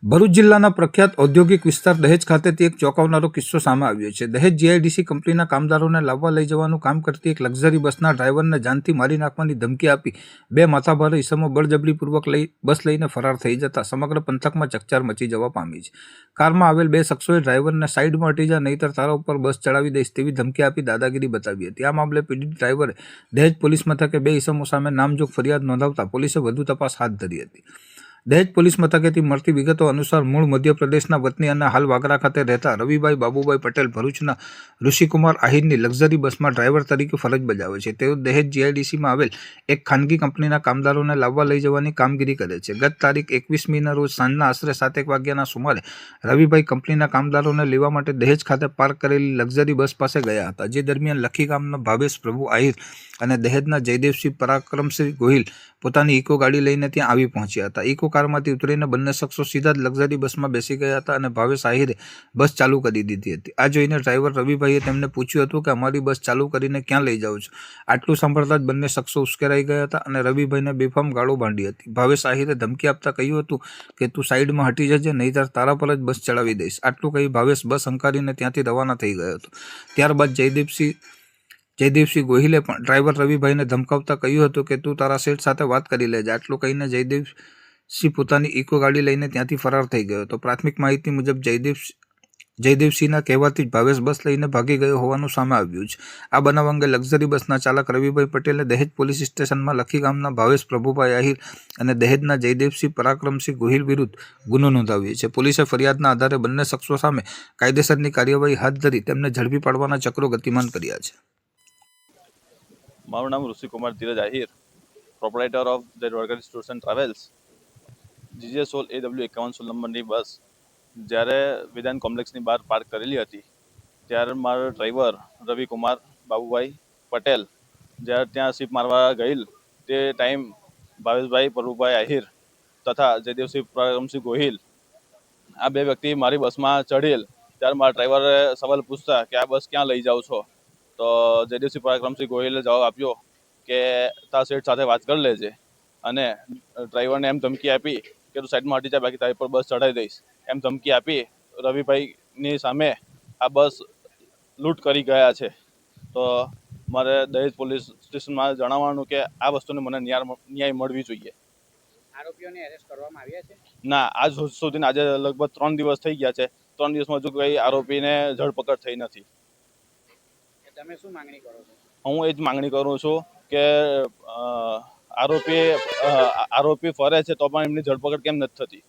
ભરૂચ જિલ્લાના પ્રખ્યાત ઔદ્યોગિક વિસ્તાર દહેજ ખાતેથી એક ચોંકાવનારો કિસ્સો સામે આવ્યો છે. દહેજ જીઆઈડીસી કંપનીના કામદારોને લાવવા લઈ જવાનું કામ કરતી એક લક્ઝરી બસના ડ્રાઈવરને જાનથી મારી નાખવાની ધમકી આપી બે માથાભારે ઈસમો બળજબરીપૂર્વક બસ લઈને ફરાર થઈ જતા સમગ્ર પંથકમાં ચકચાર મચી જવા પામી છે. કારમાં આવેલ બે શખ્સોએ ડ્રાઈવરને સાઈડમાં હટી જા નહીંતર તારા ઉપર બસ ચડાવી દઈશ તેવી ધમકી આપી દાદાગીરી બતાવી હતી. આ મામલે પીડિત ડ્રાઈવરે દહેજ પોલીસ મથકે બે ઈસમો સામે નામજોગ ફરિયાદ નોંધાવતા પોલીસે વધુ તપાસ હાથ ધરી હતી. દહેજ પોલીસ મથકેથી મળતી વિગતો અનુસાર મૂળ મધ્યપ્રદેશના વતની અને હાલ વાગરા ખાતે રહેતા રવિભાઈ બાબુભાઈ પટેલ ભરૂચના ઋષિકુમાર આહિરની લક્ઝરી બસમાં ડ્રાઈવર તરીકે ફરજ બજાવે છે. તેઓ દહેજ જીઆઈડીસીમાં આવેલ એક ખાનગી કંપનીના કામદારોને લાવવા લઈ જવાની કામગીરી કરે છે. ગત તારીખ 21મીના રોજ સાંજના આશરે 7 વાગ્યાના સુમારે રવિભાઈ કંપનીના કામદારોને લેવા માટે દહેજ ખાતે પાર્ક કરેલી લક્ઝરી બસ પાસે ગયા હતા. જે દરમિયાન લખી ગામના ભાવેશ પ્રભુ આહિર અને દહેજના જયદેવસિંહ પરાક્રમસિંહ ગોહિલ પોતાની ઇકો ગાડી લઈને ત્યાં આવી પહોંચ્યા હતા. ઇકો કારમાંથી ઉતરીને બંને શખ્સો સીધા જ લક્ઝરી બસમાં બેસી ગયા હતા અને ભાવેશ આહિરે બસ ચાલુ કરી દીધી હતી. આ જોઈને ડ્રાઈવર રવિભાઈએ તેમને પૂછ્યું હતું કે અમારી બસ ચાલુ કરીને ક્યાં લઈ જાઓ છો? આટલું સાંભળતા જ બંને શખ્સો ઉશ્કેરાઈ ગયા હતા અને રવિભાઈને બેફામ ગાળો બાંધી હતી. ભાવેશ આહિરે ધમકી આપતા કહ્યું હતું કે તું સાઈડમાં હટી જજે નહીંતર તારા પર જ બસ ચડાવી દઈશ. આટલું કહી ભાવેશ બસ હંકારીને ત્યાંથી રવાના થઈ ગયો હતો. ત્યારબાદ જયદેવસિંહ ગોહિલે પણ ડ્રાઈવર રવિભાઈને ધમકાવતા કહ્યું હતું કે તું તારા શેઠ સાથે વાત કરી લેજે. આટલું કહીને જયદેવસિંહ પોતાની ઇકો ગાડી લઈને ત્યાંથી ફરાર થઈ ગયો હતો. પ્રાથમિક માહિતી મુજબ જયદેવસિંહના કહેવાથી જ ભાવેશ બસ લઈને ભાગી ગયો હોવાનું સામે આવ્યું છે. આ બનાવ અંગે લક્ઝરી બસના ચાલક રવિભાઈ પટેલે દહેજ પોલીસ સ્ટેશનમાં લખી ગામના ભાવેશ પ્રભુભાઈ આહિર અને દહેજના જયદેવસિંહ પરાક્રમસિંહ ગોહિલ વિરુદ્ધ ગુનો નોંધાવ્યો છે. પોલીસે ફરિયાદના આધારે બંને શખ્સો સામે કાયદેસરની કાર્યવાહી હાથ ધરી તેમને ઝડપી પાડવાના ચક્રો ગતિમાન કર્યા છે. મારું નામ Rishikumar Dhiraj Ahir, proprietor of the Dwarkadhish tours and travels. GJ16 AW5116 નંબરની બસ જ્યારે વિધાન કોમ્પ્લેક્સની બહાર પાર્ક કરેલી હતી ત્યારે મારો ડ્રાઈવર રવિકુમાર બાબુભાઈ પટેલ જ્યારે ત્યાં સીપ મારવા ગયેલ તે ટાઈમ ભાવેશભાઈ પ્રભુભાઈ આહિર તથા જયદેવસિંહ પરાક્રમસિંહ ગોહિલ આ બે વ્યક્તિ મારી બસમાં ચઢેલ. ત્યારે મારા ડ્રાઈવરે સવાલ પૂછતા કે આ બસ ક્યાં લઈ જાઓ છો? તો જયદેવસિંહ પરાક્રમસિંહ ગોહિલે જવાબ આપ્યો કે તારા શેઠ સાથે વાત કરી લેજે અને ડ્રાઈવરને એમ ધમકી આપી કે તું સાઈડમાં હટી જા બાકી તારી પર બસ ચડાવી દઈશ એમ ધમકી આપી રવિભાઈની સામે આ બસ લૂંટ કરી ગયા છે. તો મારે દહેજ પોલીસ સ્ટેશનમાં જણાવવાનું કે આ વસ્તુને મને ન્યાય મળવી જોઈએ. આરોપીઓને એરેસ્ટ કરવામાં આવ્યા છે? ના, આજ સુધી આજે લગભગ 3 દિવસ થઈ ગયા છે. 3 દિવસમાં હજુ કોઈ આરોપીને ધરપકડ થઈ નથી. તમે શું માંગણી કરો છો? હું એ જ માંગણી કરું છું કે આરોપી ફરે છે તો પણ એમની ધરપકડ કેમ નથી થતી?